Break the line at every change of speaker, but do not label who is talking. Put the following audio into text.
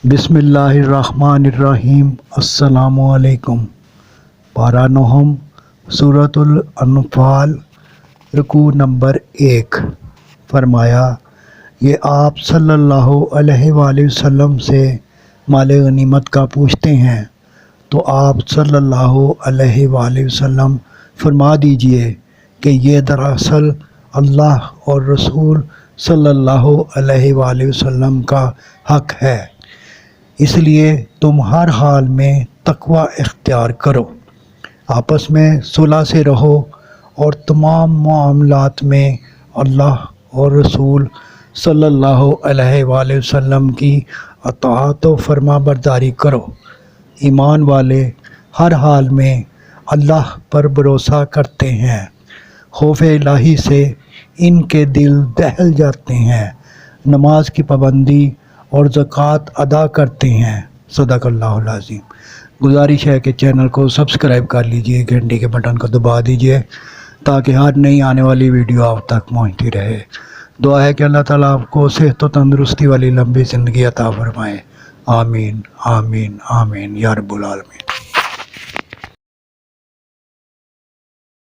بسم اللہ الرحمن الرحیم۔ السلام علیکم۔ پارہ نہم، سورۃ الانفال، رکوع نمبر 1۔ فرمایا، یہ آپ صلی اللہ علیہ وآلہ وسلم سے مال غنیمت کا پوچھتے ہیں تو آپ صلی اللہ علیہ وآلہ وسلم فرما دیجئے کہ یہ دراصل اللہ اور رسول صلی اللہ علیہ وآلہ وسلم کا حق ہے، اس لیے تم ہر حال میں تقوی اختیار کرو، آپس میں صلح سے رہو اور تمام معاملات میں اللہ اور رسول صلی اللہ علیہ وآلہ وسلم کی اطاعت و فرما برداری کرو۔ ایمان والے ہر حال میں اللہ پر بھروسہ کرتے ہیں، خوف الہی سے ان کے دل دہل جاتے ہیں، نماز کی پابندی اور زکوٰۃ ادا کرتے ہیں۔ صدق اللہ العظیم۔ گزارش ہے کہ چینل کو سبسکرائب کر لیجئے، گھنٹی کے بٹن کو دبا دیجئے تاکہ ہر نئی آنے والی ویڈیو آپ تک پہنچتی رہے۔ دعا ہے کہ اللہ تعالیٰ آپ کو صحت و تندرستی والی لمبی زندگی عطا فرمائے۔ آمین آمین آمین یا رب العالمین۔